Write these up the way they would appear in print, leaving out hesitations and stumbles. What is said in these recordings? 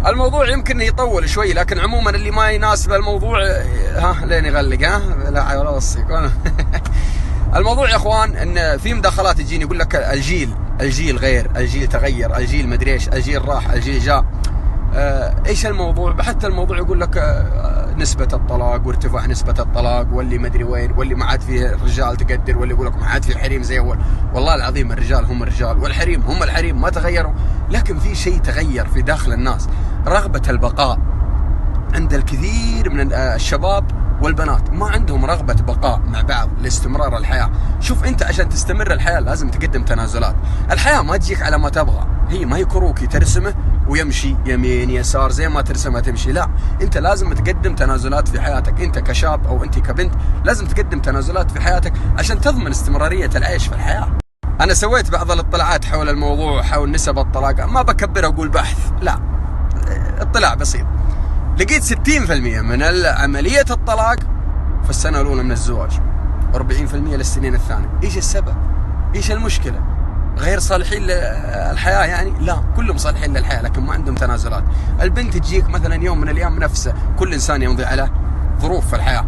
الموضوع يمكن يطول شوي، لكن عموما اللي ما يناسب الموضوع لين يغلق لا حول ولا قوة. الموضوع يا اخوان ان في مداخلات تجيني يقول لك الجيل غير، الجيل تغير، الجيل مدري ايش، الجيل راح، الجيل جاء. ايش الموضوع؟ حتى الموضوع يقول لك نسبة الطلاق وارتفاع نسبة الطلاق، واللي مدري وين، واللي ما عاد فيه رجال تقدر، واللي يقول لك ما عاد فيه حريم زي اول. والله العظيم الرجال هم الرجال والحريم هم الحريم، ما تغيروا. لكن في شيء تغير في داخل الناس، رغبة البقاء عند الكثير من الشباب والبنات. ما عندهم رغبة بقاء مع بعض لاستمرار الحياة. شوف انت عشان تستمر الحياة لازم تقدم تنازلات. الحياة ما تجيك على ما تبغى، هي ما هي كروكي ترسمه ويمشي يمين يسار زي ما ترسمها تمشي. لا، انت لازم تقدم تنازلات في حياتك. انت كشاب او انت كبنت لازم تقدم تنازلات في حياتك عشان تضمن استمرارية العيش في الحياة. انا سويت بعض الاطلاعات حول الموضوع، حول نسب الطلاق. ما بكبر اقول بحث، لا، اطلاع بسيط. لقيت 60% من عملية الطلاق في السنة الأولى من الزواج، 40% للسنين الثانية. إيش السبب؟ إيش المشكلة؟ غير صالحين للحياة يعني؟ لا، كلهم صالحين للحياة لكن ما عندهم تنازلات. البنت تجيك مثلا يوم من الأيام نفسه، كل إنسان يمضي على ظروف في الحياة،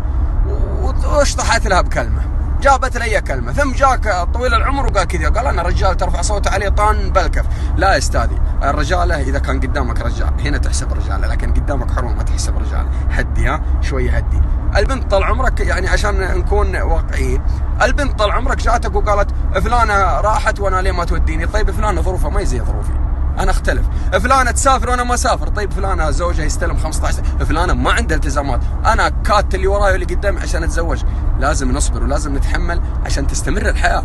واشطحت لها بكلمة، جابت لي كلمة، ثم جاك طويل العمر وقال كذا، قال أنا رجال ترفع صوته عليه طان بالكف. لا يا أستاذي، الرجالة إذا كان قدامك رجال هنا تحسب رجالة، لكن قدامك حرمة ما تحسب رجال. هدي شوية هدي. البنت طال عمرك يعني عشان نكون واقعيين، البنت طال عمرك جاتك وقالت فلانة راحت وأنا ليه ما توديني؟ طيب فلانة ظروفها ما زي ظروفي، أنا أختلف. فلانة تسافر وأنا ما أسافر. طيب فلانة زوجها يستلم 15 سنة، فلانة ما عندها التزامات، أنا كات اللي وراي واللي قدامي عشان أتزوج. لازم نصبر ولازم نتحمل عشان تستمر الحياة.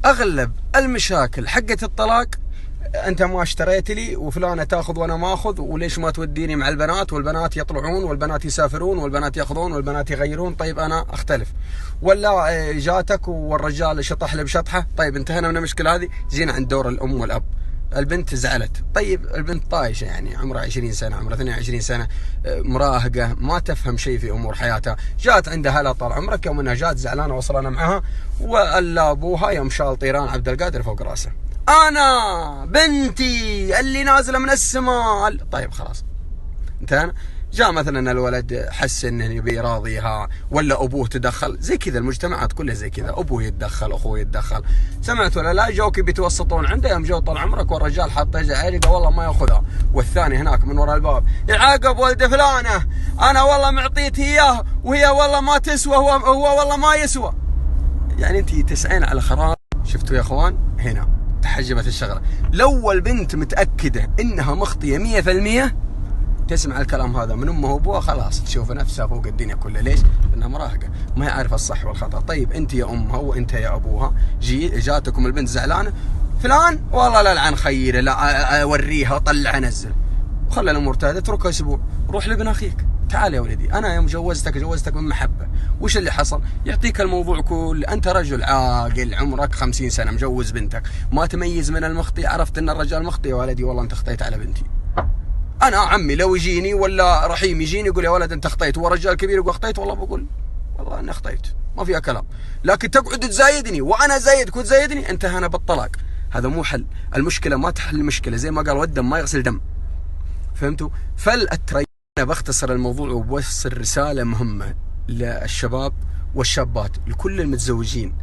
أغلب المشاكل حقة الطلاق، أنت ما اشتريت لي، وفلانة تاخذ وأنا ما أخذ، وليش ما توديني مع البنات، والبنات يطلعون والبنات يسافرون والبنات ياخذون والبنات يغيرون. طيب أنا أختلف. ولا جاتك والرجال شطح له بشطحة. طيب انتهينا من المشكلة هذه، جينا عند دور الأم والأب. البنت زعلت. طيب البنت طايشة يعني، عمرها 20 سنة، عمرها 22 سنة، مراهقة، ما تفهم شيء في أمور حياتها. جات عندها هلا طال عمرك، يوم انها جات زعلانة وصلنا معها، وألا أبوها يوم شال طيران عبد القادر فوق راسه. أنا بنتي اللي نازلة من السماء. طيب خلاص انتهينا. جاء مثلا الولد حس انه يبي يراضيها، ولا ابوه تدخل زي كذا. المجتمعات كلها زي كذا، ابوه يتدخل، اخوه يتدخل. سمعت ولا لا؟ جوك بيتوسطون عنده، يوم جو طال عمرك والرجال حاط يجي عليه والله ما ياخذها، والثاني هناك من وراء الباب يعاقب ولد فلانه، انا والله معطيت اياه وهي والله ما تسوى، هو والله ما يسوى. يعني انت تسعين على خراب. شفتوا يا اخوان؟ هنا تحجبت الشغله. لو البنت متاكده انها مخطيه 100%، تسمع الكلام هذا من امه وابوها، خلاص تشوف نفسها فوق الدنيا كلها. ليش؟ لانها مراهقه، ما هي عارفه الصح والخطا. طيب انت يا امها وانت يا ابوها، جاتكم البنت زعلانه، فلان والله لا لعن خيره، لا اوريها طلع انزل، وخلى الامور تهدى، اتركها اسبوع، روح لابن اخيك، تعال يا ولدي انا يوم جوزتك من محبه. وش اللي حصل؟ يعطيك الموضوع كله. انت رجل عاقل عمرك 50 سنه مجوز بنتك، ما تميز من المخطئ، عرفت ان الرجال مخطئ، يا ولدي والله انت اخطيت على بنتي. انا عمي لو يجيني ولا رحيم يجيني يقول يا ولد انت اخطيت، هو رجال كبير يقول اخطيت، والله بقول والله اني اخطيت، ما فيها كلام. لكن تقعد تزايدني وانا زايدك وتزايدني، انتهينا بالطلاق. هذا مو حل. المشكله ما تحل المشكله، زي ما قال والدم ما يغسل دم. فهمتوا؟ فالتريث. انا بختصر الموضوع وبوصل رساله مهمه للشباب والشابات، لكل المتزوجين.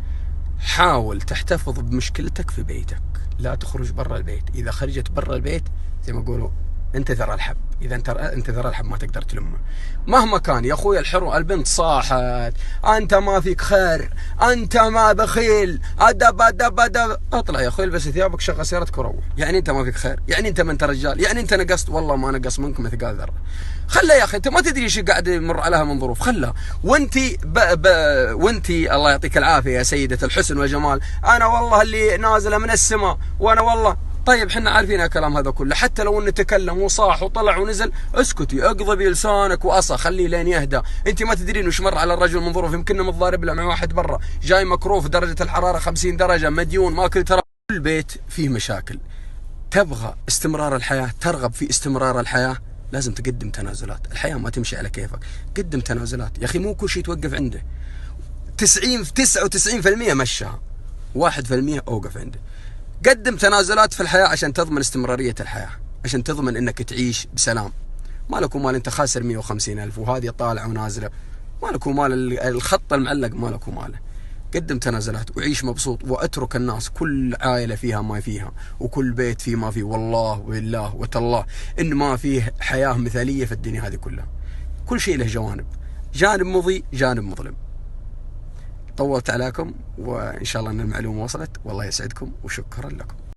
حاول تحتفظ بمشكلتك في بيتك، لا تخرج برا البيت. اذا خرجت برا البيت زي ما يقولوا انتظر الحب، اذا انتظر الحب ما تقدر تلمه مهما كان. يا اخوي الحر، البنت صاحت، انت ما فيك خير، انت ما بخيل، ادب ادب ادب. اطلع يا اخوي البس ثيابك، شغل سيارتك وروح. يعني انت ما فيك خير؟ يعني انت ما انت رجال؟ يعني انت نقصت؟ والله ما نقص منكم مثقال ذره. خله يا اخي، انت ما تدري ايش قاعد يمر عليها من ظروف، خله. وانتي الله يعطيك العافيه يا سيده الحسن والجمال، انا والله اللي نازله من السماء، وانا والله. طيب حنا عارفين الكلام هذا كله، حتى لو انه تكلم وصاح وطلع ونزل، اسكتي اقضبي لسانك وأصا، خليه لين يهدى. انت ما تدرين وش مر على الرجل من ظروف، يمكن متضارب له مع واحد برا، جاي مكروف، درجة الحرارة 50 درجة، مديون، ماكل. ترى كل بيت فيه مشاكل. تبغى استمرار الحياة، ترغب في استمرار الحياة، لازم تقدم تنازلات. الحياة ما تمشي على كيفك، قدم تنازلات يا اخي. مو كل شيء توقف عنده. 99% مشاها، 1% اوقف عنده. قدم تنازلات في الحياة عشان تضمن استمرارية الحياة. عشان تضمن انك تعيش بسلام. ما لك ومال انت خاسر 150,000 وهذه طالعه ونازله، ما لك ومال الخط المعلق، ما لك وماله. قدم تنازلات وعيش مبسوط، واترك الناس، كل عائله فيها ما فيها، وكل بيت فيه ما فيه. والله والله وتالله ان ما فيه حياه مثاليه في الدنيا هذه كلها. كل شيء له جوانب، جانب مضيء جانب مظلم. طولت عليكم، وان شاء الله ان المعلومه وصلت. والله يسعدكم وشكرا لكم.